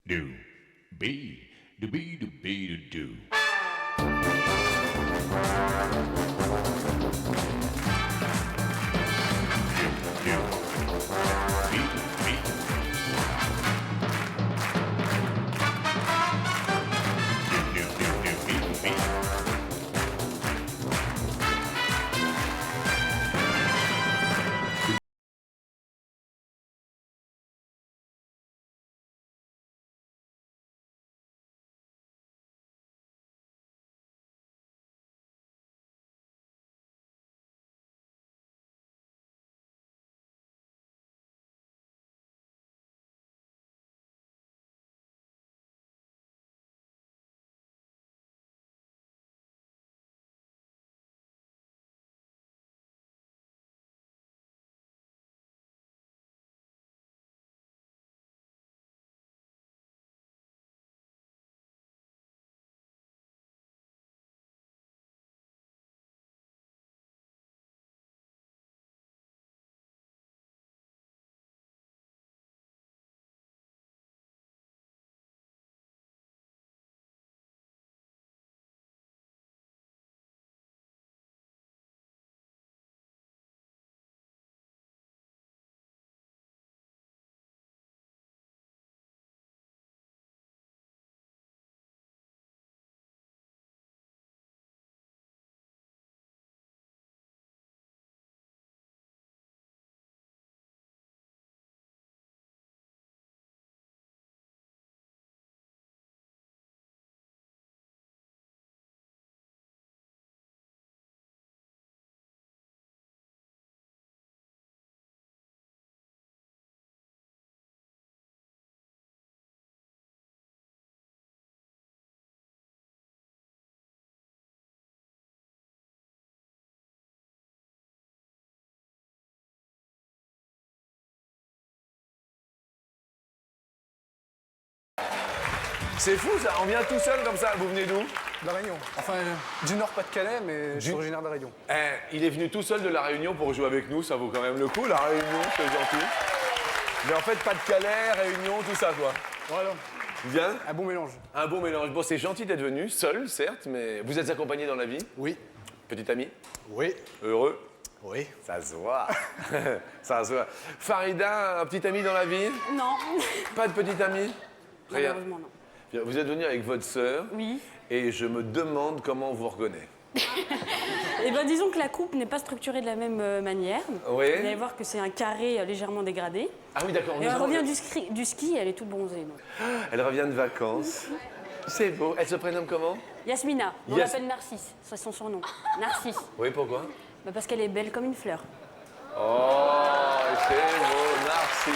do, be, do, be, do, be, do, do. C'est fou ça, on vient tout seul comme ça, vous venez d'où? De La Réunion. Enfin, du Nord-Pas-de-Calais, mais je suis originaire de La Réunion. Il est venu tout seul de La Réunion pour jouer avec nous, ça vaut quand même le coup, La Réunion, c'est gentil. Mais en fait, Pas-de-Calais, Réunion, tout ça quoi. Voilà. Bien? Un bon mélange. Un bon mélange. Bon, c'est gentil d'être venu, seul certes, mais vous êtes accompagné dans la vie? Oui. Petit ami? Oui. Heureux? Oui. Ça se voit. Ça se voit. Farida, un petit ami dans la vie? Non, Pas de petit ami? Rien. malheureusement non. Bien, vous êtes venu avec votre sœur Oui. et je me demande comment on vous reconnaît. Eh ben, disons que la coupe n'est pas structurée de la même manière. Oui. Vous allez voir que c'est un carré légèrement dégradé. Ah oui, d'accord. Et elle revient du ski, elle est toute bronzée. Donc. Elle revient de vacances. C'est beau. Elle se prénomme comment? Yasmina, on l'appelle Narcisse, c'est son surnom. Narcisse, Oui, pourquoi? bah parce qu'elle est belle comme une fleur. Oh, c'est beau, Narcisse.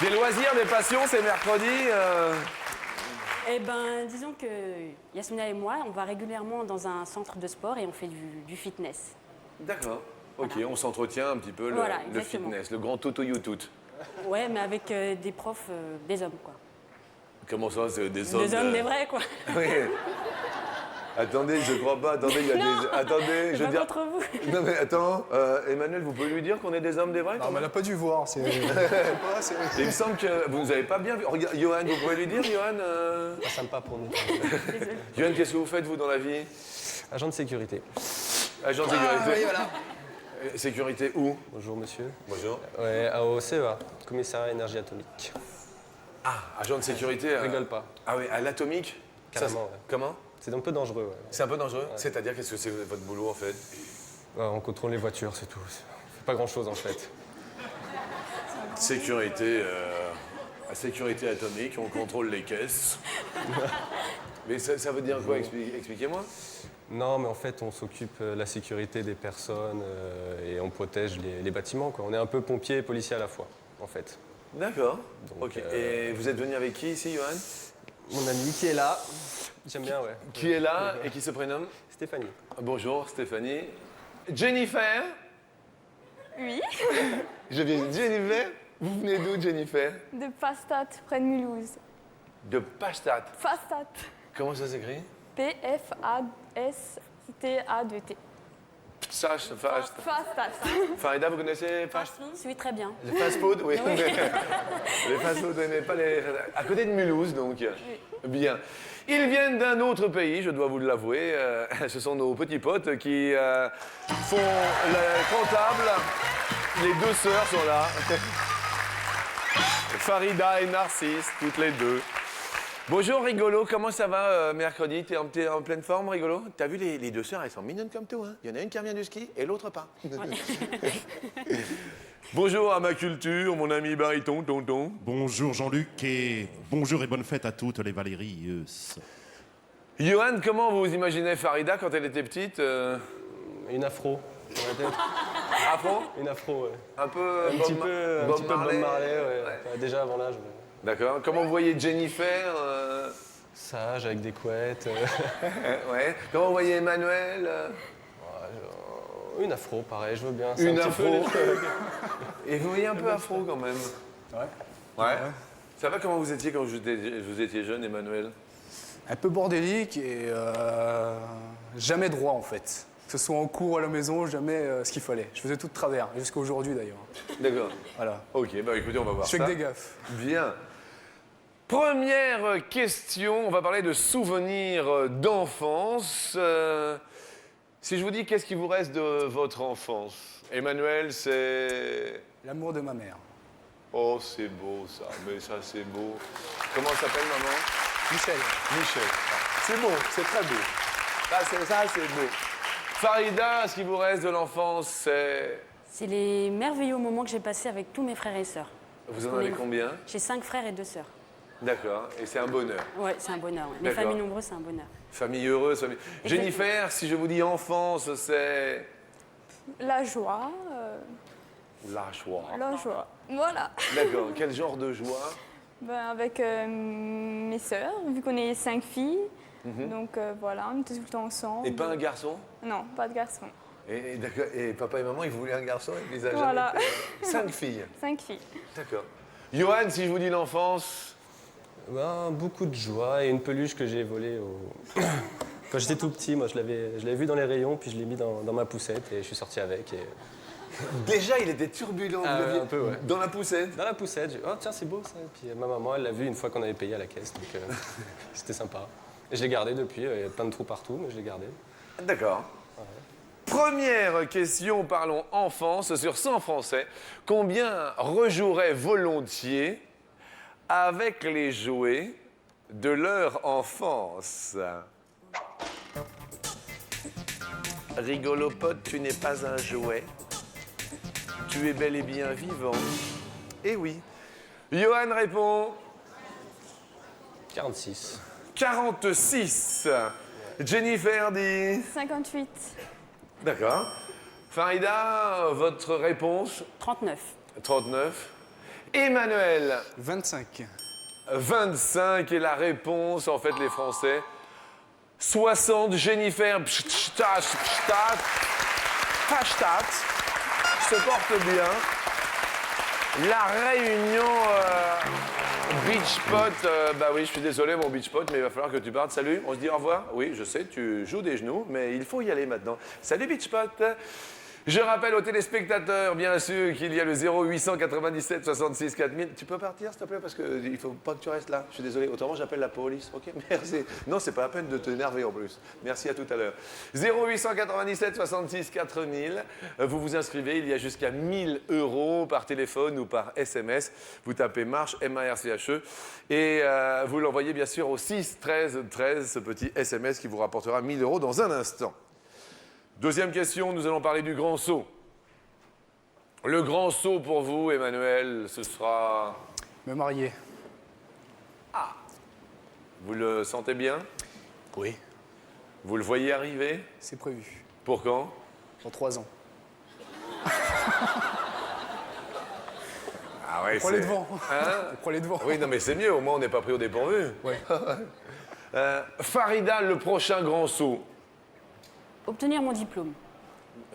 Des loisirs, des passions, c'est mercredi. Eh ben, disons que Yasmina et moi, on va régulièrement dans un centre de sport et on fait du fitness. D'accord. Ok, Voilà. on s'entretient un petit peu Voilà, le exactement. fitness, le grand toto you tout. Ouais, mais avec des profs, des hommes, quoi. Comment ça, c'est des hommes? Des hommes, des vrais, quoi. Oui. Attendez, je crois pas. Attendez, il y a Non, des. Attendez, c'est je veux pas dire. contre vous. Non mais attends, Emmanuel, vous pouvez lui dire qu'on est des hommes des vrais? Non, mais elle n'a pas dû voir. C'est... Il me semble que vous n'avez pas bien vu. Regarde, Johan, vous pouvez lui dire, Johan Pas sympa pour nous. Johan, qu'est-ce que vous faites, vous, dans la vie? Agent de sécurité. Agent de sécurité. oui, voilà. Sécurité où? Bonjour monsieur. Bonjour. Ouais, au CEA, commissariat énergie atomique. Ah, agent de sécurité. Rigole pas. Ah oui, à l'atomique? Carrément, Ça, ouais. Comment? C'est un peu dangereux, ouais. C'est un peu dangereux? C'est-à-dire, qu'est-ce que c'est votre boulot, en fait? Ouais, on contrôle les voitures, c'est tout. On fait pas grand chose en fait. Sécurité, à sécurité atomique, on contrôle les caisses. Mais ça veut dire quoi? Expliquez-moi. Non, mais en fait, on s'occupe de la sécurité des personnes et on protège les bâtiments, quoi. On est un peu pompier et policier à la fois, en fait. D'accord. Donc, Ok. Et vous êtes venu avec qui ici, Johan? Mon ami qui est là, j'aime bien, ouais. Qui est là et qui se prénomme? Stéphanie. Bonjour, Stéphanie. Jennifer? Oui, Je viens. Jennifer? Vous venez d'où, Jennifer? de Pastat, près de Mulhouse. De Pastat. Pastat. Comment ça s'écrit? P-F-A-S-T-A-2-T. Fastat. Farida, vous connaissez Oui, très bien. les fast-food? Oui. Les fast-food, mais pas les... À côté de Mulhouse, donc. Bien. Ils viennent d'un autre pays, je dois vous l'avouer. Ce sont nos petits potes qui font le comptable. Les deux sœurs sont là. Farida et Narcisse, toutes les deux. Bonjour Rigolo, comment ça va mercredi? T'es en pleine forme Rigolo? T'as vu les deux sœurs, elles sont mignonnes comme tout, hein? Il y en a une qui revient du ski et l'autre pas. Bonjour à ma culture, mon ami baryton, tonton. Bonjour Jean-Luc et bonjour et bonne fête à toutes les Valérie. Johan, comment vous imaginez Farida quand elle était petite Une afro. Afro? Une afro, ouais. Un peu Un petit peu Bob Marley, ouais. Ouais, déjà avant l'âge. Ouais. D'accord. Comment vous voyez Jennifer Sage, avec des couettes. Ouais. Comment vous voyez Emmanuel Une afro, pareil, je veux bien. C'est Une un petit afro. peu- Et vous voyez un peu afro quand même. Ouais. Ça va comment vous étiez quand vous étiez jeune, Emmanuel? Un peu bordélique et jamais droit en fait. Que ce soit en cours ou à la maison, jamais ce qu'il fallait. Je faisais tout de travers, jusqu'à aujourd'hui d'ailleurs. D'accord. Voilà. Ok, bah écoutez, on va voir Je fais ça. que des gaffes. Bien. Première question, on va parler de souvenirs d'enfance. Si je vous dis qu'est-ce qui vous reste de votre enfance? Emmanuel, c'est... L'amour de ma mère. Oh, c'est beau ça, mais ça c'est beau. Comment s'appelle maman? Michel. Michel. C'est beau, c'est très beau. Ça c'est beau. Farida, ce qui vous reste de l'enfance, c'est... C'est les merveilleux moments que j'ai passés avec tous mes frères et sœurs. Vous en avez combien? J'ai 5 frères et 2 sœurs. D'accord, et c'est un bonheur. Ouais, c'est un bonheur. Ouais. Les D'accord. familles nombreuses, c'est un bonheur. Famille heureuse, famille... Jennifer, si je vous dis enfance, c'est... La joie. La joie. La joie. Voilà. D'accord, quel genre de joie? Ben, avec mes sœurs, vu qu'on est 5 filles. Donc voilà, on était tout le temps ensemble. Et pas un garçon? Non, pas de garçon. Et, d'accord, et papa et maman, ils voulaient un garçon et puis ils avaient Voilà. jamais été... 5 filles. 5 filles. D'accord. Johan, si je vous dis l'enfance, Ben, beaucoup de joie et une peluche que j'ai volée quand j'étais tout petit. Moi, je l'avais vu dans les rayons, puis je l'ai mis dans ma poussette et je suis sorti avec. Et... déjà il était turbulent, Ah, vous l'aviez- un peu, ouais. dans la poussette. Dans la poussette, j'ai dit, oh tiens, c'est beau ça. Et puis ma maman, elle l'a vu une fois qu'on avait payé à la caisse, donc c'était sympa. Et je l'ai gardé depuis, il y a plein de trous partout, mais je l'ai gardé. D'accord. Première question, parlons enfance, sur 100 Français. Combien rejoueraient volontiers avec les jouets de leur enfance? Rigolo pote, tu n'es pas un jouet. Tu es bel et bien vivant. Eh oui. Johan répond 46. 46. Jennifer dit... 58. D'accord. Farida, votre réponse? 39. 39. Emmanuel, 25. 25 est la réponse, en fait, les Français. 60, Jennifer, hashtag, se porte bien. La réunion Beach Pot, bah oui, je suis désolé, mon Beach Pot, mais il va falloir que tu partes. Salut, on se dit au revoir? Oui, je sais, tu joues des genoux, mais il faut y aller maintenant. Salut Beach Pot. Je rappelle aux téléspectateurs, bien sûr, qu'il y a le 0897 66 4000. Tu peux partir, s'il te plaît, parce qu'il ne faut pas que tu restes là. Je suis désolé, autrement j'appelle la police. Ok, merci. Non, c'est pas la peine de t'énerver en plus. Merci, à tout à l'heure. 0897 66 4000. Vous vous inscrivez, il y a jusqu'à 1000 € par téléphone ou par SMS. Vous tapez Marche, M-A-R-C-H-E, et vous l'envoyez bien sûr au 6 13 13, ce petit SMS qui vous rapportera 1000 € dans un instant. Deuxième question, nous allons parler du grand saut. Le grand saut pour vous, Emmanuel, ce sera... Me marier. Vous le sentez bien? Oui. Vous le voyez arriver? C'est prévu. Pour quand? Dans 3 ans. Ah ouais, Prends les devants. Hein? Prends les devants. Oui, non mais c'est mieux, au moins on n'est pas pris au dépourvu. Ouais. Farida, le prochain grand saut. Obtenir mon diplôme.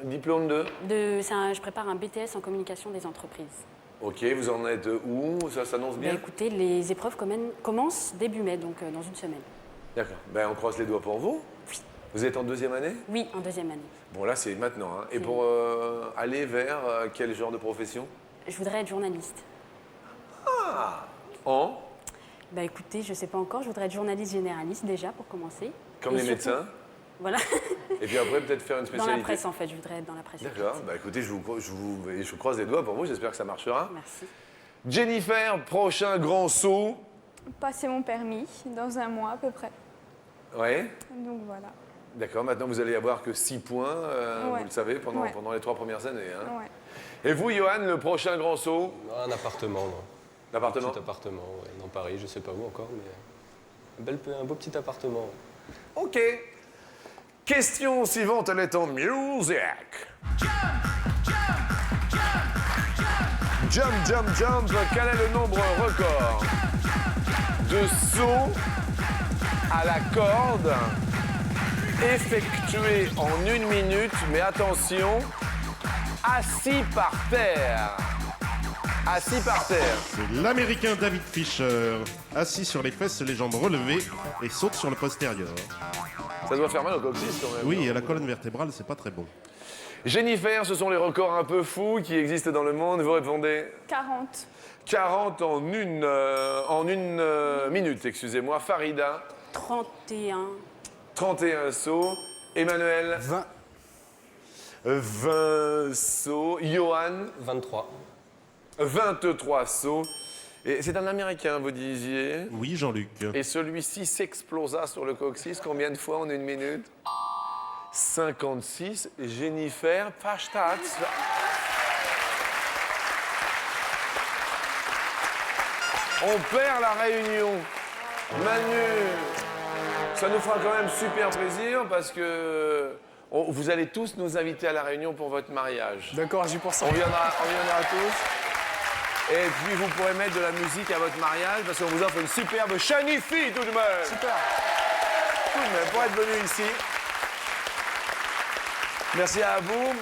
Diplôme de... Je prépare un BTS en communication des entreprises. Ok, vous en êtes où? Ça s'annonce Ben, bien? écoutez, les épreuves commencent début mai, donc dans une semaine. D'accord. Ben, on croise les doigts pour vous. Vous êtes en deuxième année? Oui, en deuxième année. Bon, là, c'est maintenant. Hein. Et pour aller vers quel genre de profession? Je voudrais être journaliste. En? Bah écoutez, je sais pas encore, je voudrais être journaliste généraliste déjà pour commencer. Comme Et les surtout- médecins? Voilà. Et puis après, peut-être faire une Dans spécialité? la presse en fait, je voudrais être dans la presse. D'accord. Bah écoutez, je vous croise les doigts pour vous. J'espère que ça marchera. Merci. Jennifer, prochain grand saut. Passer mon permis dans un mois à peu près. Ouais. Donc voilà. D'accord. Maintenant, vous allez avoir que 6 points, Ouais. vous le savez, pendant, Ouais. pendant les 3 premières années. Hein. Ouais. Et vous, Johan, le prochain grand saut? Un appartement, non. L'appartement? Un petit appartement, ouais, dans Paris, je sais pas où encore, mais un beau petit appartement. OK. Question suivante, elle est en music. Jump, jump, jump. Quel est le nombre record de sauts à la corde effectués en 1 minute, mais attention, assis par terre? Assis par terre. C'est l'Américain David Fisher, assis sur les fesses, les jambes relevées et saute sur le postérieur. Ça doit faire mal au coccyx quand même. Oui, non? et la colonne vertébrale, c'est pas très bon. Jennifer, ce sont les records un peu fous qui existent dans le monde. Vous répondez 40. 40 en une minute, excusez-moi. Farida, 31. 31 sauts. Emmanuel, 20. 20 sauts. Johan, 23. 23 sauts. Et c'est un Américain, vous disiez. Oui, Jean-Luc. Et celui-ci s'explosa sur le coccyx combien de fois en 1 minute? 56. Jennifer, Pashtat. On perd la réunion. Manu, ça nous fera quand même super plaisir parce que vous allez tous nous inviter à la réunion pour votre mariage. D'accord, j'y pense. On viendra tous. Et puis vous pourrez mettre de la musique à votre mariage parce qu'on vous offre une superbe chanifie tout de même. Super. Tout de même, pour être venu ici. Merci à vous.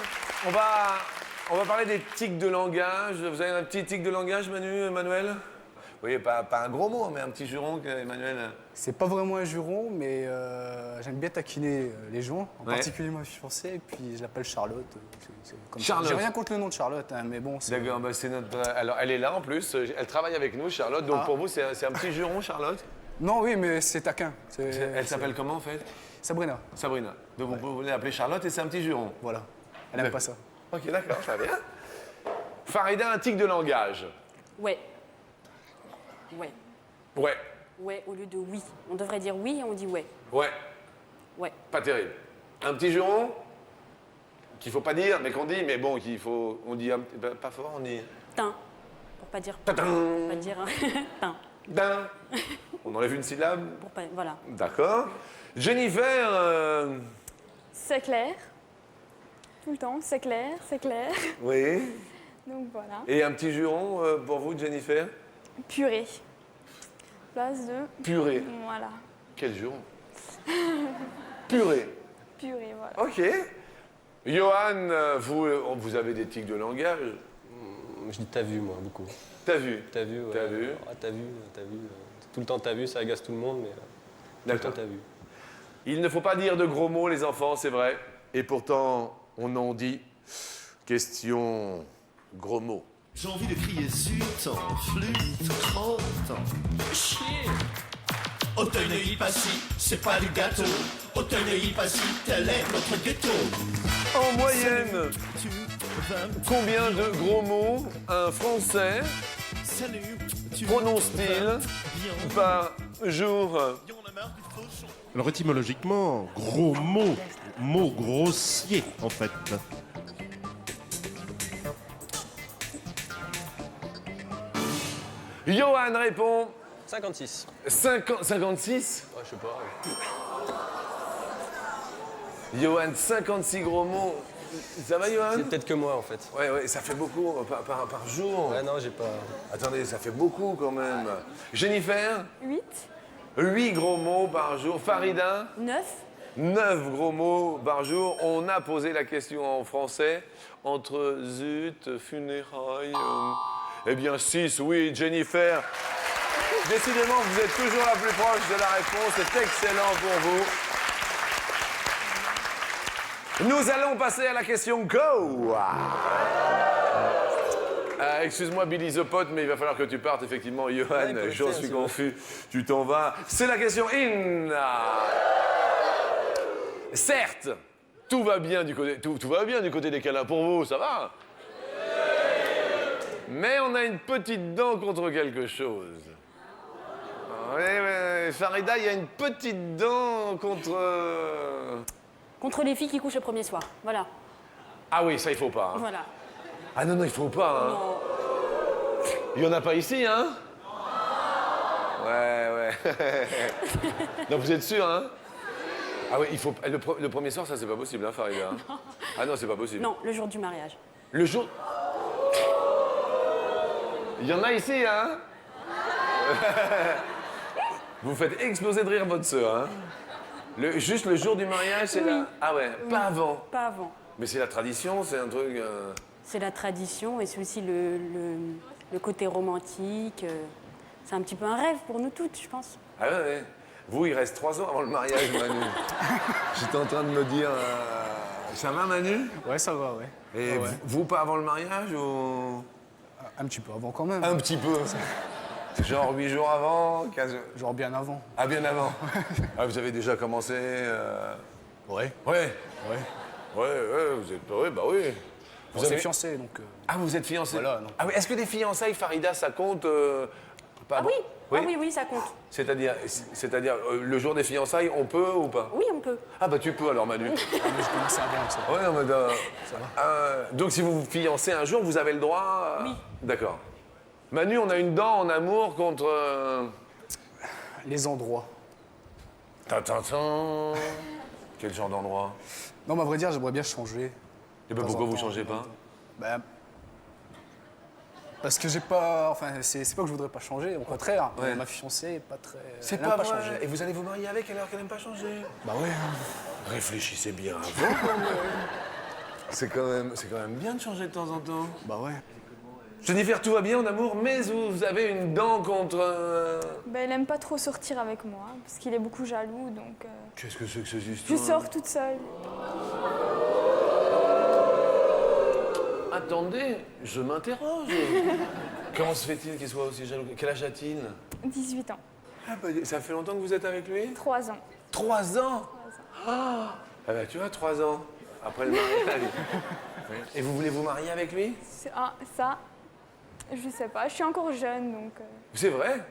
On va parler des tics de langage. Vous avez un petit tic de langage, Emmanuel? Oui, pas un gros mot, mais un petit juron, Emmanuel. C'est pas vraiment un juron, mais j'aime bien taquiner les gens, en Ouais. particulier ma fiancée, et puis je l'appelle Charlotte. C'est comme ça. Charlotte. J'ai rien contre le nom de Charlotte, hein, mais bon, c'est... D'accord, bah c'est notre. Alors, elle est là en plus. Elle travaille avec nous, Charlotte. Donc Ah. pour vous, c'est un petit juron, Charlotte. Non, oui, mais c'est taquin. Elle s'appelle comment en fait? Sabrina, Sabrina. Donc vous pouvez l'appeler Charlotte et c'est un petit juron. voilà. Elle aime D'accord. pas ça. Ok, d'accord, ça va bien. Farida, un tic de langage. Ouais. Ouais. Ouais, Ouais, au lieu de oui. On devrait dire oui et on dit ouais. ouais, Ouais. pas terrible. Un petit juron qu'il faut pas dire, mais qu'on dit, mais bon, on dit pas fort, on dit. Tin. Pour pas dire. Tadam. Pour pas dire. Tin. Din. On enlève une syllabe. Pour pas. Voilà. D'accord. Jennifer, C'est clair. Tout le temps, c'est clair, c'est clair. oui. Donc voilà. Et un petit juron pour vous, Jennifer? Purée. Place de... Purée. Voilà. Quel juron? Purée. Purée, voilà. Ok. Johan, vous avez des tics de langage. Je dis t'as vu, moi, beaucoup. T'as vu? T'as vu, ouais. T'as vu? Ah, t'as vu, t'as vu. Tout le temps t'as vu, ça agace tout le monde, mais tout le D'accord. temps t'as vu. Il ne faut pas dire de gros mots, les enfants, c'est vrai. Et pourtant, on en dit. Question gros mots. J'ai envie de crier zut, flûte, crotte, chier. Auteuil Passy, c'est pas du gâteau. Auteuil Passy, tel est notre ghetto. En moyenne, combien de gros mots un Français Salut, tu prononce-t-il par jour? Alors étymologiquement, gros mot, mot grossier en fait. Johan répond 56. 56. Ouais, je sais pas. Johan, 56 gros mots. Ça va, Johan? C'est peut-être que moi, en fait. Ouais, ça fait beaucoup par jour. Ouais, non, j'ai pas... Attendez, ça fait beaucoup quand même. Jennifer, 8. 8 gros mots par jour. Farida, 9. 9 gros mots par jour. On a posé la question en français entre zut, funérailles. Eh bien, 6, oui, Jennifer. Décidément, vous êtes toujours la plus proche de la réponse. C'est excellent pour vous. Nous allons passer à la question Go. Excuse-moi Billy the Pot, mais il va falloir que tu partes effectivement. Johan, j'en suis confus. Tu t'en vas. C'est la question In. Certes, tout va bien du côté, tout va bien du côté des câlins. Pour vous, ça va? Mais on a une petite dent contre quelque chose. Oui, Farida, il y a une petite dent contre... Contre les filles qui couchent le premier soir. Voilà. Ah oui, ça, il faut pas. Hein. Voilà. Ah non, il faut pas. Hein. Non. Il y en a pas ici, hein? Ouais. Non, vous êtes sûr, hein? Ah oui, il faut... Le premier soir, ça, c'est pas possible, hein, Farida? Hein. Ah non, c'est pas possible. Non, le jour du mariage. Le jour... Il y en a ici, hein? Vous faites exploser de rire votre sœur, hein? Juste le jour du mariage, c'est là? Ah ouais, pas avant? Pas avant. Mais c'est la tradition, c'est un truc... C'est la tradition et c'est aussi le côté romantique. C'est un petit peu un rêve pour nous toutes, je pense. Ah ouais. Vous, il reste 3 ans avant le mariage, Manu. J'étais en train de me dire... Ça va, Manu? Ouais, ça va, ouais. Et Ouais. vous, pas avant le mariage ou... Un petit peu avant quand même. Un petit peu. Genre 8 jours avant, 15 jours... Genre bien avant. Ah, bien avant. Ah, vous avez déjà commencé... Ouais. Ouais. Ouais. Vous êtes... Ouais, bah oui. On s'est fiancés, donc... Ah, vous êtes fiancés? Voilà, non. Ah oui, est-ce que des fiançailles, Farida, ça compte pas Ah bon? oui. Ah oui, ça compte. C'est-à-dire, le jour des fiançailles, on peut ou pas? Oui, on peut. Ah bah tu peux alors, Manu. Mais je commençais avant, ça. Ouais, non, mais donc si vous vous fiancez un jour, vous avez le droit... Oui. D'accord. Manu, on a une dent en amour contre... Les endroits. Tintintin. Quel genre d'endroit? Non, mais à vrai dire, j'aimerais bien changer. Et ben pourquoi vous changez pas? Bah, parce que j'ai pas... Enfin, c'est pas que je voudrais pas changer, au contraire. Ouais. Ma fiancée est pas très... C'est elle aime pas vrai. changer. Et vous allez vous marier avec alors qu'elle n'aime pas changer? Bah ouais. Réfléchissez bien avant quand même. C'est quand même bien de changer de temps en temps. Bah ouais. Jennifer, tout va bien en amour, mais vous avez une dent contre... Ben, il aime pas trop sortir avec moi, parce qu'il est beaucoup jaloux, donc Qu'est-ce que c'est que ces je histoires? sors toute seule. Attendez, je m'interroge. Comment se fait-il qu'il soit aussi jaloux? Quel âge a-t-il? 18 ans. Ah bah, ça fait longtemps que vous êtes avec lui? 3 ans. 3 ans? Ah bah tu vois, 3 ans. Après le mariage. Et vous voulez vous marier avec lui? Ça, je sais pas. Je suis encore jeune, donc C'est vrai?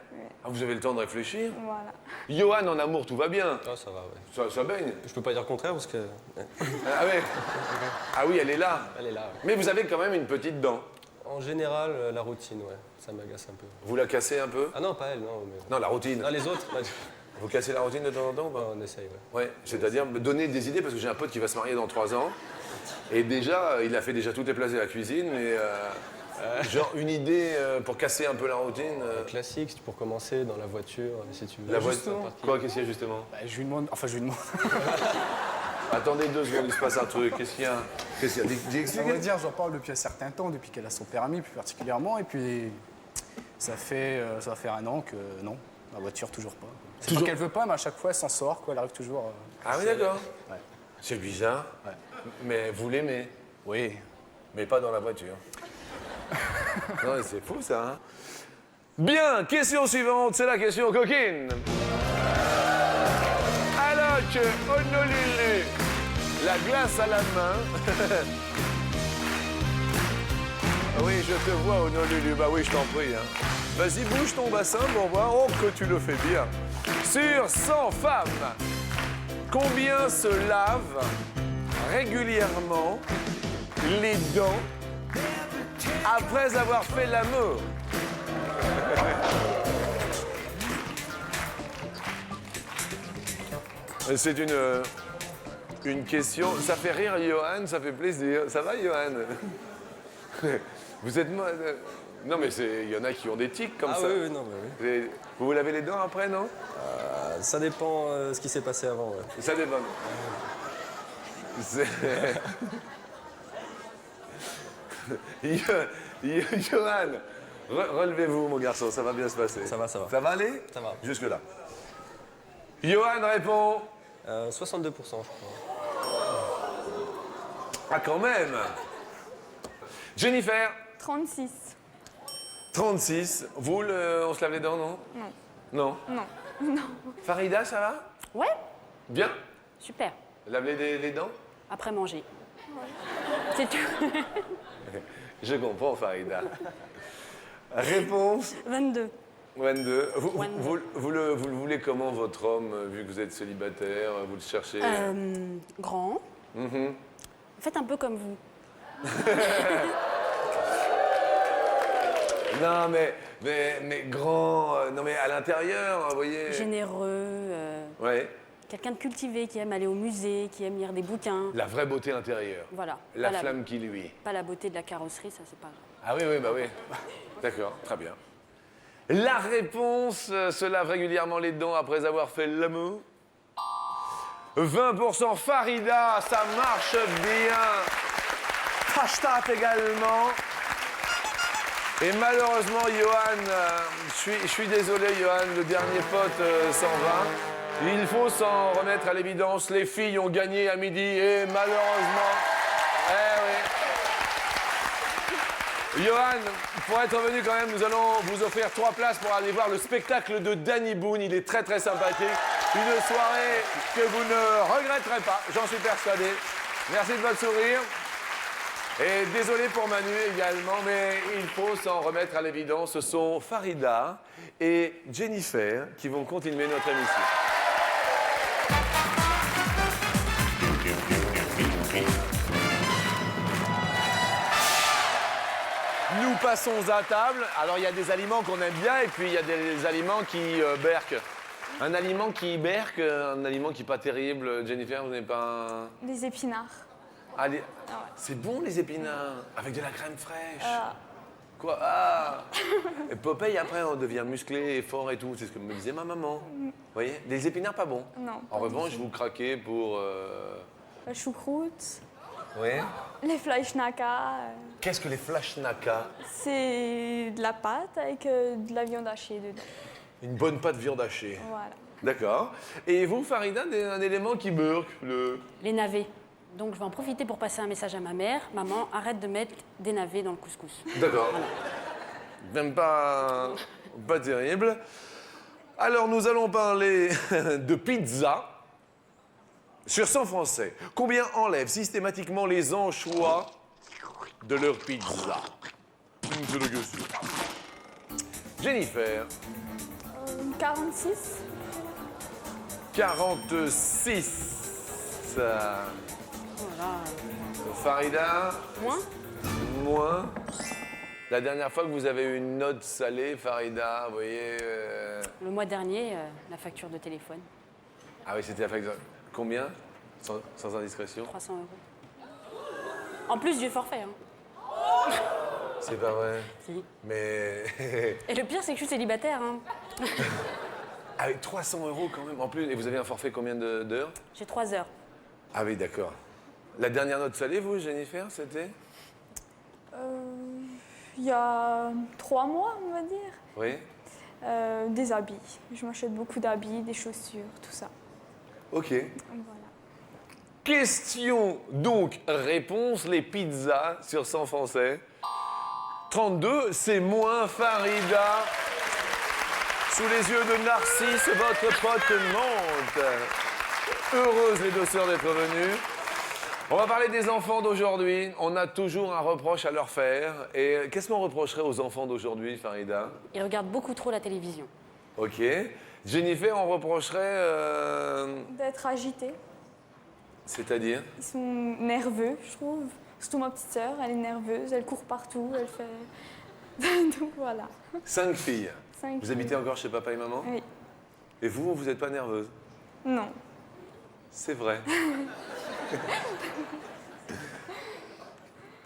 Ah, vous avez le temps de réfléchir? voilà. Johan, en amour, tout va bien. Ah, ça va, ouais. Ça baigne. Je peux pas dire le contraire parce que. Ah ouais. Ah oui, elle est là. Elle est là, ouais. Mais vous avez quand même une petite dent. En général, la routine, ouais. Ça m'agace un peu. Vous la cassez un peu? Ah non, pas elle, non. Mais... Non, la routine. Ah, les autres ouais. Vous cassez la routine de temps en temps ou pas? On essaye, ouais. Ouais, c'est-à-dire me donner des idées parce que j'ai un pote qui va se marier dans 3 ans. Et déjà, il a fait déjà toutes les places de la cuisine, mais genre une idée pour casser un peu la routine. Classique, pour commencer, dans la voiture, si tu veux. La voiture. Quoi, qu'est-ce qu'il y a justement? Bah, je lui demande... Enfin, je lui demande... Attendez 2 secondes, il se passe un truc. Qu'est-ce qu'il y a? Qu'est-ce qu'il y a? Dis, À expliquez. vrai dire, j'en parle depuis un certain temps, depuis qu'elle a son permis plus particulièrement, et puis ça va faire 1 an que non, la voiture toujours pas. C'est pas qu'elle veut pas, mais à chaque fois elle s'en sort, quoi. Elle arrive toujours. Ah oui, d'accord. Ouais. C'est bizarre. Ouais. Mais vous l'aimez, Oui. mais pas dans la voiture. Non, mais c'est fou ça, hein? Bien, question suivante, c'est la question coquine. Alors que Honolulu, la glace à la main. Oui, je te vois, Honolulu. Bah oui, je t'en prie. Hein. Vas-y, bouge ton bassin pour voir. Oh, que tu le fais bien. Sur 100 femmes, combien se lavent régulièrement les dents après avoir fait l'amour? C'est une question. Ça fait rire, Johan, ça fait plaisir. Ça va, Johan? Vous êtes... Non, mais il y en a qui ont des tics comme Ah ça. oui, non, mais oui. Vous vous lavez les dents après, non? Ça dépend ce qui s'est passé avant, ouais. Ça dépend. Johan, relevez-vous, mon garçon, ça va bien se passer. Ça va, ça va. Ça va aller? Ça va. Jusque-là. Johan répond 62%, je crois. Ah, quand même. Jennifer, 36. 36. Vous, on se lave les dents, non? Non. Non? Non. Farida, ça va? Ouais, Bien? super. Lave les dents? Après manger. C'est tout. Je comprends, Farida. Réponse 22. 22. Vous, 22. vous le voulez comment, votre homme, vu que vous êtes célibataire? Vous le cherchez? Grand. Mhm. Faites un peu comme vous. Non, mais grand, non mais à l'intérieur, vous voyez. Généreux. Ouais, Quelqu'un de cultivé qui aime aller au musée, qui aime lire des bouquins. la vraie beauté intérieure. Voilà. La Pas flamme qui luit. Pas la beauté de la carrosserie, ça c'est pas grave. Ah oui, oui, bah oui. D'accord, très bien. La réponse se lave régulièrement les dents après avoir fait l'amour. 20% Farida, ça marche bien. Hashtag également. Et malheureusement, Johan, je suis désolé, Johan, le dernier pote s'en va. Il faut s'en remettre à l'évidence. Les filles ont gagné à midi et malheureusement. Oui. Johan, pour être venu quand même, nous allons vous offrir 3 places pour aller voir le spectacle de Danny Boone. Il est très très sympathique. Une soirée que vous ne regretterez pas, j'en suis persuadé. Merci de votre sourire. Et désolé pour Manu également, mais il faut s'en remettre à l'évidence. Ce sont Farida et Jennifer qui vont continuer notre émission. Nous passons à table. Alors, il y a des aliments qu'on aime bien et puis il y a des aliments qui berquent. Un aliment qui berque, un aliment qui n'est pas terrible. Jennifer, vous n'avez pas un... Des épinards. Allez, Ah ouais. c'est bon les épinards, avec de la crème fraîche. Ah. Quoi? Ah. Et Popeye, après, on devient musclé et fort et tout. C'est ce que me disait ma maman. Vous voyez? Des épinards pas bons. Non. En revanche, vous craquez pour... La choucroute, Oui. les fleischnacker. Qu'est-ce que les flashnaka? C'est de la pâte avec de la viande hachée dedans. Une bonne pâte viande hachée. Voilà. D'accord. Et vous, Farida, un élément qui burque, Les navets. Donc je vais en profiter pour passer un message à ma mère. Maman, arrête de mettre des navets dans le couscous. D'accord. Voilà. Même pas terrible. Alors, nous allons parler de pizza sur 100 Français. Combien enlèvent systématiquement les anchois de leur pizza? C'est la question. Jennifer, 46. 46. Voilà. Farida, Moins? moins. La dernière fois que vous avez eu une note salée, Farida, vous voyez... Le mois dernier, la facture de téléphone, Ah oui, c'était la facture. Combien? Sans indiscrétion? 300 €. En plus du forfait. Hein. C'est pas vrai. Si. Mais... Et le pire, c'est que je suis célibataire. Hein. Avec 300 € quand même. En plus, et vous avez un forfait combien d'heures? J'ai 3 heures. Ah oui, d'accord. La dernière note salée, vous, Jennifer, c'était? Il y a 3 mois, on va dire. Oui. Des habits. Je m'achète beaucoup d'habits, des chaussures, tout ça. Ok. Voilà. Question, donc, réponse, les pizzas sur 100 Français. 32, c'est moins Farida. Sous les yeux de Narcisse, votre pote monte. Heureuse les deux sœurs d'être venues. On va parler des enfants d'aujourd'hui. On a toujours un reproche à leur faire. Et qu'est-ce qu'on reprocherait aux enfants d'aujourd'hui, Farida? Ils regardent beaucoup trop la télévision. Ok. Jennifer, on reprocherait... D'être agités. C'est-à-dire? Ils sont nerveux, je trouve. Surtout ma petite sœur, elle est nerveuse, elle court partout, elle fait... Donc voilà. 5 filles. 5 Vous filles. habitez encore chez papa et maman? Oui. Et vous, vous n'êtes pas nerveuse? Non. C'est vrai.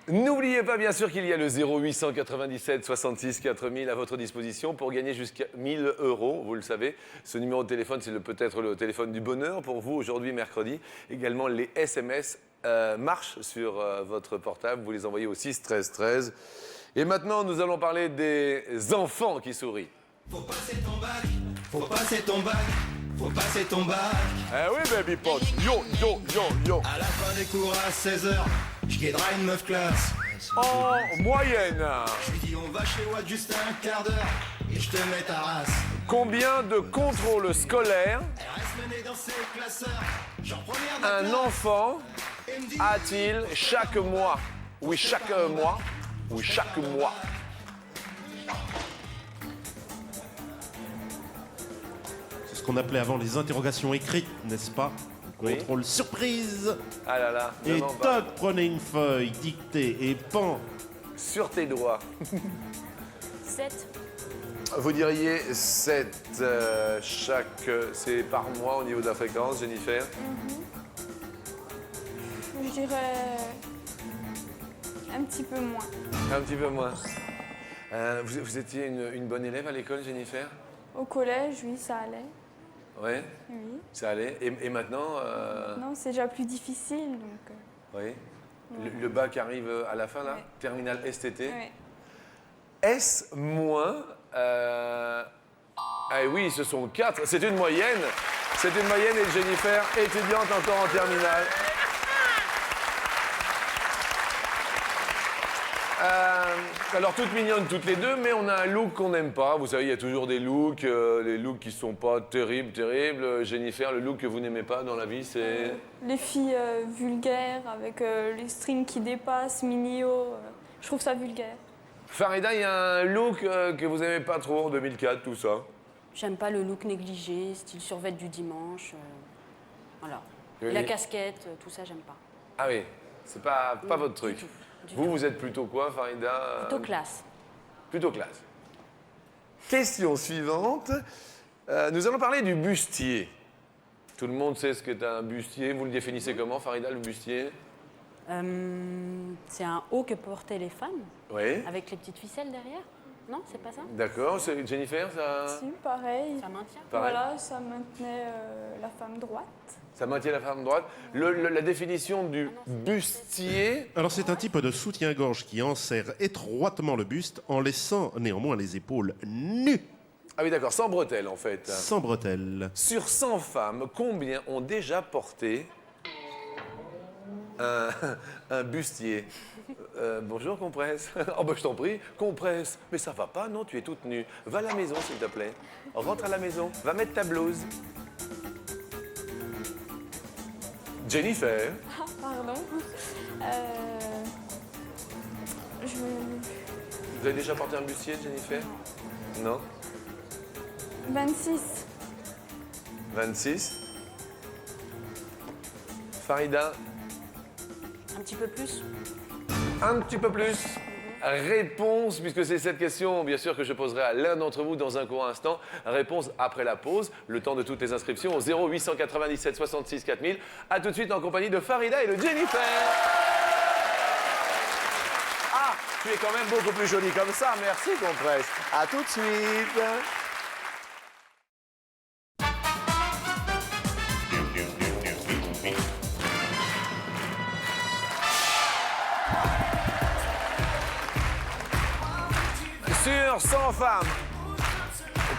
N'oubliez pas, bien sûr, qu'il y a le 0897 66 4000 à votre disposition pour gagner jusqu'à 1000 €. Vous le savez, ce numéro de téléphone, c'est peut-être le téléphone du bonheur pour vous aujourd'hui, mercredi. Également, les SMS marchent sur votre portable. Vous les envoyez au 6 13 13. Et maintenant, nous allons parler des enfants qui sourient. Faut passer ton bac, faut passer ton bac, faut passer ton bac. Eh oui, baby pot. Yo, yo, yo, yo. À la fin des cours à 16h, j'guiderai une meuf classe. En moyenne, Je lui dis on va chez Watt juste un quart d'heure et je te mets ta race. combien de contrôles scolaires Elle reste le nez dans ses classeurs, genre première de un classe. enfant Et me dit, a-t-il chaque mois? Oui, chaque mois. Oui, chaque mois. C'est ce qu'on appelait avant les interrogations écrites, n'est-ce pas? Oui. Contrôle surprise. Ah là là, Et vraiment pas. toc, prenez une feuille, dictée et pan. Sur tes doigts. 7. Vous diriez 7 chaque... c'est par mois au niveau de la fréquence, Jennifer? Je dirais un petit peu moins. Un petit peu moins. Vous étiez une bonne élève à l'école, Jennifer? Au collège, oui, ça allait. Oui, Oui. ça allait. Et maintenant, Non, c'est déjà plus difficile, donc... oui. Le bac arrive à la fin, là? Ouais. Terminal STT. ouais. S moins... Ah oui, ce sont 4. C'est une moyenne. C'est une moyenne et Jennifer, étudiante encore en terminale. Alors, toutes mignonnes toutes les deux, mais on a un look qu'on n'aime pas. Vous savez, il y a toujours des looks, les looks qui sont pas terribles. Jennifer, le look que vous n'aimez pas dans la vie, c'est... Les filles vulgaires, avec les strings qui dépassent, mini-hauts, je trouve ça vulgaire. Farida, il y a un look que vous n'aimez pas trop en 2004, tout ça. J'aime pas le look négligé, style survêt du dimanche. Voilà. Oui. La casquette, tout ça, j'aime pas. Ah oui, c'est pas votre truc. Du tout, du Vous, tout. vous êtes plutôt quoi, Farida? Plutôt classe. Plutôt classe. Question suivante. Nous allons parler du bustier. Tout le monde sait ce qu'est un bustier. Vous le définissez comment, Farida, le bustier? C'est un haut que portaient les femmes, Oui. avec les petites ficelles derrière. Non, c'est pas ça? D'accord. Jennifer, ça, Si, pareil. Ça maintient. Pareil. Voilà, ça maintenait la femme droite. ça maintient la femme droite. La définition du bustier. Alors c'est un type de soutien-gorge qui enserre étroitement le buste en laissant néanmoins les épaules nues, Ah oui, d'accord, sans bretelles, en fait. sans bretelles. Sur 100 femmes, combien ont déjà porté un bustier? Bonjour, compresse. Oh, ben je t'en prie, compresse. Mais ça va pas, non, tu es toute nue. Va à la maison, s'il te plaît. Rentre à la maison, va mettre ta blouse. Jennifer, Ah, pardon. Je... vous avez déjà porté un bustier, Jennifer? Non. 26. 26. Farida, Un petit peu plus. un petit peu plus. Réponse, puisque c'est cette question, bien sûr, que je poserai à l'un d'entre vous dans un court instant. Réponse après la pause, le temps de toutes les inscriptions au 0897 66 4000. A tout de suite en compagnie de Farida et de Jennifer. Ah, tu es quand même beaucoup plus jolie comme ça, merci, compresse. A tout de suite. Sur 100 femmes,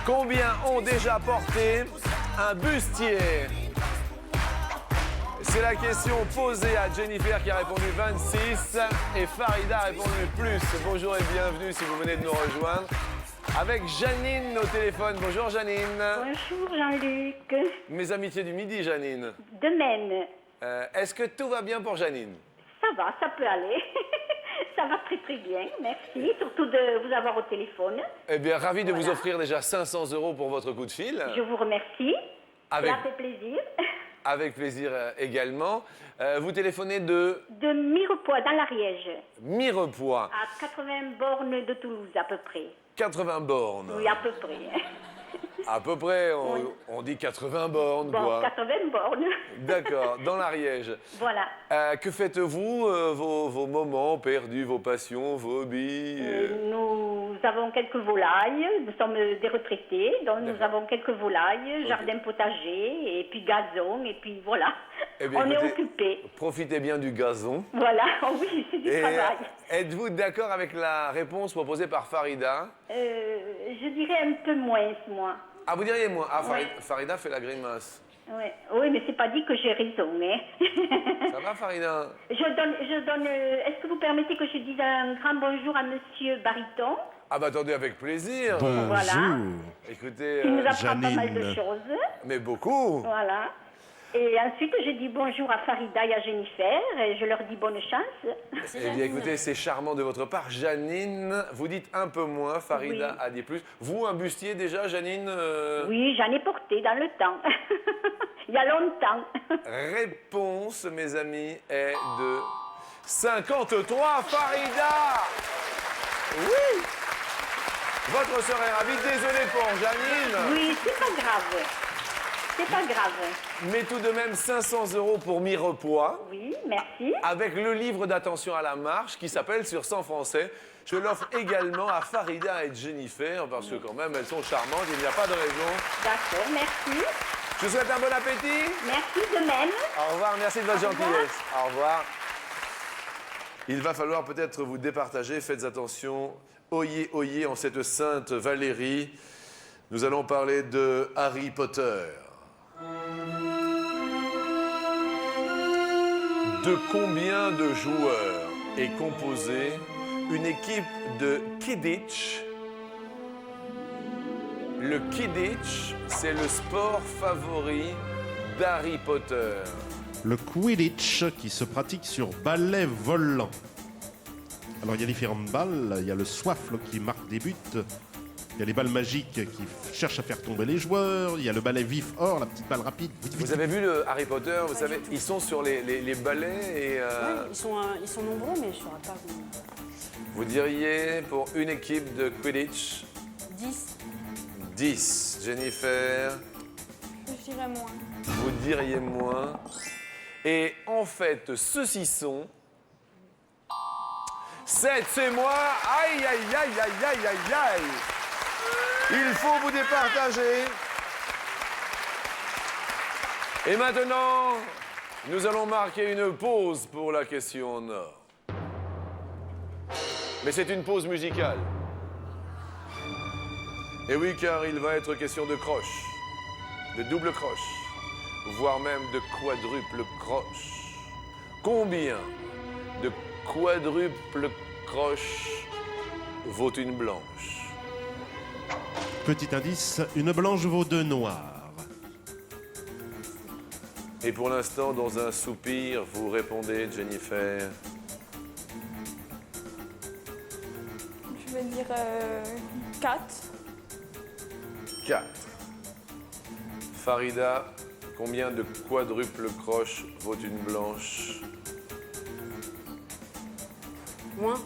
combien ont déjà porté un bustier? C'est la question posée à Jennifer qui a répondu 26 et Farida a répondu plus. Bonjour et bienvenue si vous venez de nous rejoindre. Avec Janine au téléphone. Bonjour Janine. Bonjour Jean-Luc. Mes amitiés du midi, Janine. De même. Est-ce que tout va bien pour Janine? Ça va, ça peut aller. Ça va très très bien, merci. Surtout de vous avoir au téléphone. Eh bien, ravi de vous Voilà. offrir déjà 500 € pour votre coup de fil. Je vous remercie. Avec, Ça fait plaisir. avec plaisir également. Vous téléphonez de De Mirepoix, dans l'Ariège, Mirepoix, à 80 bornes de Toulouse à peu près. 80 bornes. Oui, à peu près. À peu près, Oui. on dit 80 bornes, Bon, quoi. 80 bornes. D'accord, dans l'Ariège. Voilà. Que faites-vous, vos moments perdus, vos passions, vos hobbies Nous avons quelques volailles, nous sommes des retraités, donc nous D'accord. avons quelques volailles, Ok. jardin potager, et puis gazon, et puis voilà. Eh bien, On est écoutez, occupés. Profitez bien du gazon. Voilà, oh oui, c'est du Et travail. êtes-vous d'accord avec la réponse proposée par Farida? Je dirais un peu moins, moi. Ah, vous diriez moi. Ah, Oui. Farida fait la grimace. Ouais. Oui, mais c'est pas dit que j'ai raison, mais... Ça va, Farida? Je donne... Est-ce que vous permettez que je dise un grand bonjour à Monsieur Bariton? Ah bah attendez, avec plaisir. Voilà. Écoutez, Il nous apprend pas mal de Janine. choses. mais beaucoup. Voilà. Et ensuite, je dis bonjour à Farida et à Jennifer, et je leur dis bonne chance. Eh bien, écoutez, c'est charmant de votre part. Janine, vous dites un peu moins, Farida Oui. a dit plus. Vous, un bustier déjà, Janine Oui, j'en ai porté dans le temps. Il y a longtemps. Réponse, mes amis, est de 53, Farida. Oui. Votre sœur est ravie. Désolé pour Janine. Oui, c'est pas grave. C'est pas grave. Mais tout de même 500 € pour Mirepoix, Oui, merci. avec le livre d'attention à la marche qui s'appelle Sur 100 français. Je l'offre également à Farida et Jennifer parce que quand même elles sont charmantes, il n'y a pas de raison. D'accord, merci. Je vous souhaite un bon appétit. Merci de même. Au revoir, merci de votre Au revoir. gentillesse. Au revoir. Il va falloir peut-être vous départager, faites attention. Oyez, oyez, en cette sainte Valérie, nous allons parler de Harry Potter. De combien de joueurs est composée une équipe de Quidditch? Le Quidditch, c'est le sport favori d'Harry Potter. Le Quidditch qui se pratique sur balai volant. Alors il y a différentes balles, il y a le soifle qui marque des buts, il y a les balles magiques qui cherchent à faire tomber les joueurs, il y a le balai vif or, la petite balle rapide. Vite, vite. Vous avez vu le Harry Potter, vous savez, ils sont sur les balais et Ouais, ils sont nombreux, mais je ne saurais pas combien. vous diriez pour une équipe de Quidditch 10. 10. Jennifer, Je dirais moins. vous diriez moins. Et en fait, ceux-ci sont 7, c'est moi. Aïe, aïe, aïe, aïe, aïe, aïe, aïe. Il faut vous départager. Et maintenant, nous allons marquer une pause pour la question en or. Mais c'est une pause musicale. Et oui, car il va être question de croche, de double croche, voire même de quadruple croche. Combien de quadruple croche vaut une blanche? Petit indice, une blanche vaut 2 noirs. Et pour l'instant, dans un soupir, vous répondez, Jennifer. Je vais dire 4. 4. Farida, combien de quadruple croche vaut une blanche? Moins.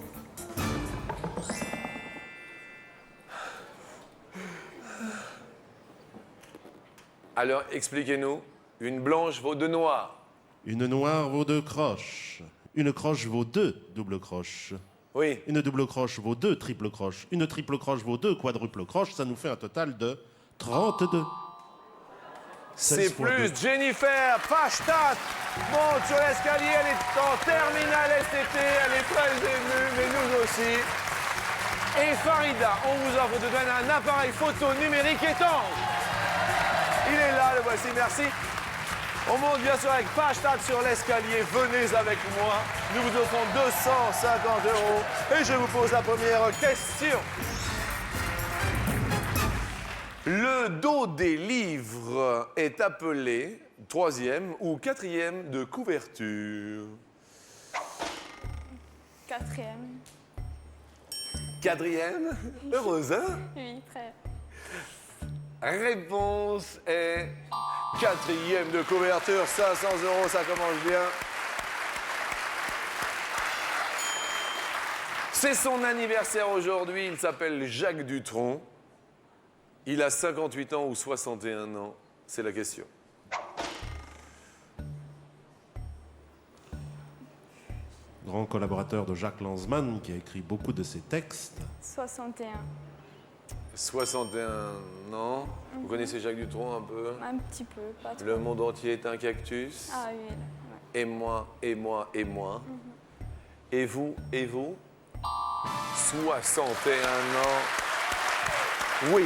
Alors, expliquez-nous. Une blanche vaut 2 noirs. Une noire vaut 2 croches. Une croche vaut 2 doubles croches. Oui. Une double croche vaut 2 triples croches. Une triple croche vaut 2 quadruples croches. Ça nous fait un total de 32. C'est 16 fois plus. 2. Jennifer Pashtat monte sur l'escalier. Elle est en terminale STT. Elle est très émue, mais nous aussi. Et Farida, on vous offre de donner un appareil photo numérique étanche. Il est là, le voici, merci. On monte bien sûr avec Pashtat sur l'escalier. Venez avec moi. Nous vous offrons 250 €. Et je vous pose la première question. Le dos des livres est appelé 3e ou 4e de couverture? 4e. 4e? Heureuse, hein? Oui, très. Réponse est 4e de couverture, 500 €, ça commence bien. C'est son anniversaire aujourd'hui, il s'appelle Jacques Dutronc. Il a 58 ans ou 61 ans, c'est la question. Grand collaborateur de Jacques Lanzmann qui a écrit beaucoup de ses textes. 61. 61 ans. Vous connaissez Jacques Dutronc un peu? Un petit peu, pas trop. Le monde entier est un cactus. Ah oui, là. Ouais. Et moi, et moi, et moi. Et vous, et vous? 61 ans. Oui.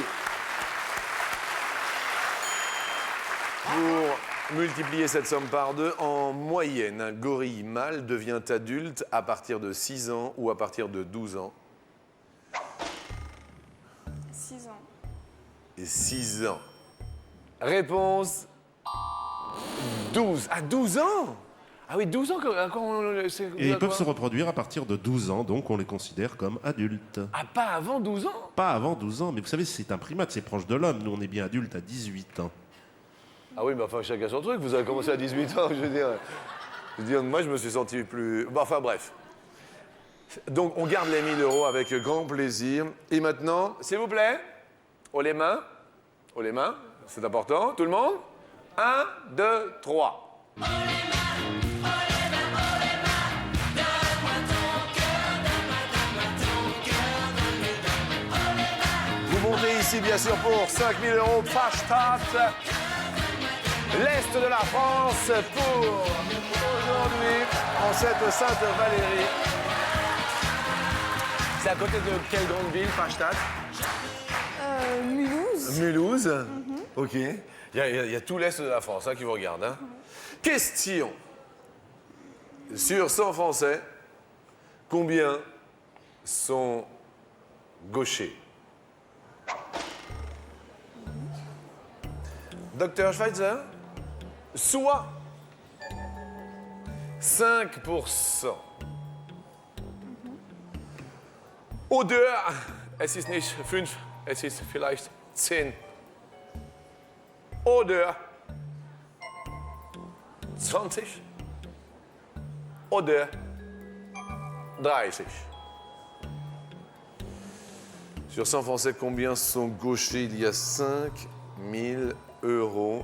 Pour multiplier cette somme par 2, en moyenne, un gorille mâle devient adulte à partir de 6 ans ou à partir de 12 ans. 6 ans. Et 6 ans. Réponse 12. À 12 ans? Ah oui, 12 ans, Et ils peuvent se reproduire à partir de 12 ans, donc on les considère comme adultes. Ah, pas avant 12 ans? Pas avant 12 ans, mais vous savez, c'est un primate, c'est proche de l'homme. Nous, on est bien adultes à 18 ans. Ah oui, mais enfin, chacun son truc. Vous avez commencé à 18 ans, je veux dire. Moi, je me suis senti plus... Bon, enfin, bref. Donc, on garde les 1000 € avec grand plaisir. Et maintenant, s'il vous plaît, haut les mains. Haut les mains, c'est important. Tout le monde? 1, 2, 3. Vous montez ici, bien sûr, pour 5000 € Pfastatt. L'Est de la France pour aujourd'hui, en cette Sainte-Valérie. C'est à côté de quelle grande ville, Pfastatt? Mulhouse. Mulhouse. Ok. Il y a tout l'Est de la France qui vous regarde. Hein. Question. Sur 100 Français, combien sont gauchers? Docteur Schweitzer? Soit 5%. Oder es ist nicht 5, es ist vielleicht 10. Oder 20. Oder 30. Sur 100 Français, combien sont gauchers? Il y a 5000 €.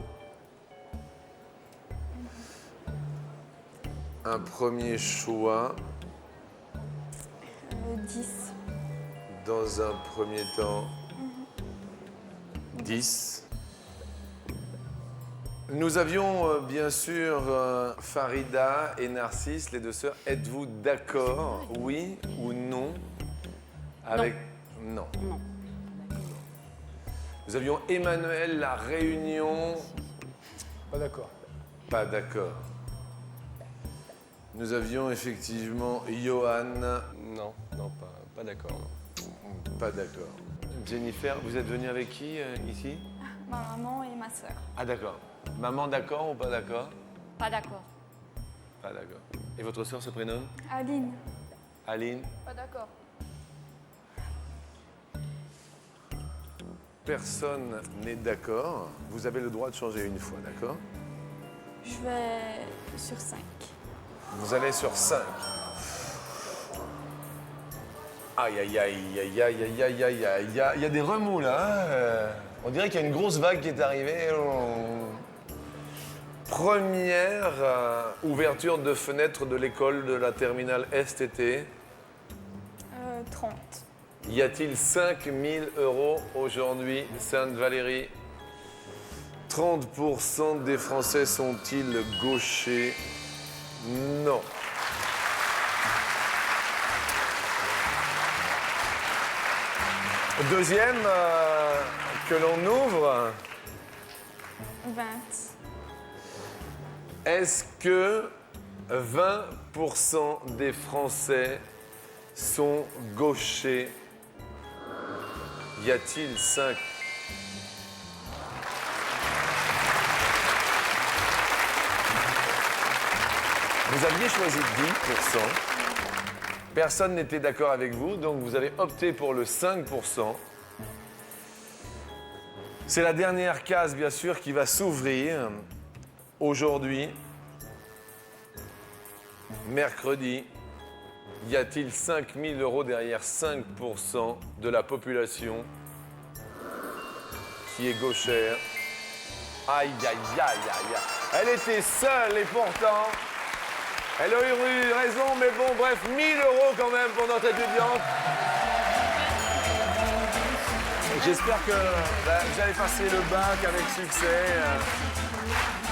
Un premier choix. 10. Dans un premier temps, 10. Nous avions bien sûr Farida et Narcisse, les deux sœurs. Êtes-vous d'accord, oui ou non, avec... Non. Non. Nous avions Emmanuel, La Réunion. Pas d'accord. Pas d'accord. Nous avions effectivement Johan. Non, pas d'accord. non. Pas d'accord. Jennifer, vous êtes venue avec qui ici? Ma maman et ma sœur. Ah d'accord. Maman d'accord ou pas d'accord? Pas d'accord. Pas d'accord. Et votre sœur se prénomme? Aline. Aline? Pas d'accord. Personne n'est d'accord. Vous avez le droit de changer une fois, d'accord? Je vais sur 5. Vous allez sur 5. Aïe, aïe, aïe, aïe, aïe, aïe, aïe, aïe, aïe. Il y a des remous, là. Hein. On dirait qu'il y a une grosse vague qui est arrivée. Première ouverture de fenêtre de l'école de la terminale STT. 30. Y a-t-il 5000 € aujourd'hui, Sainte-Valérie? 30% des Français sont-ils gauchers? Non. Deuxième que l'on ouvre. 20. Est-ce que 20% des Français sont gauchers? Y a-t-il 5? Vous aviez choisi 10%. Personne n'était d'accord avec vous, donc vous avez opté pour le 5%. C'est la dernière case, bien sûr, qui va s'ouvrir aujourd'hui, mercredi. Y a-t-il 5000 € derrière 5% de la population qui est gauchère? Aïe, aïe, aïe, aïe, aïe. Elle était seule et pourtant, elle a eu raison, mais bon, bref, 1000 € quand même pour notre étudiante. J'espère que vous allez passer le bac avec succès.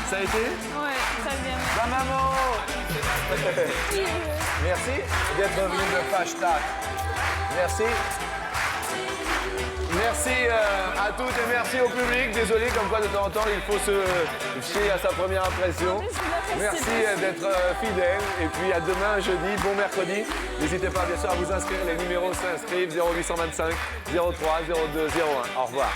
Ça a été? Ouais, très bien. Ma maman. Merci d'être venu de Pfastatt. Merci. Merci à toutes et merci au public. Désolé, comme quoi de temps en temps, il faut se fier à sa première impression. Merci d'être fidèle. Et puis à demain, jeudi, bon mercredi. N'hésitez pas bien sûr à vous inscrire. Les numéros s'inscrivent 0825 03 02 01. Au revoir.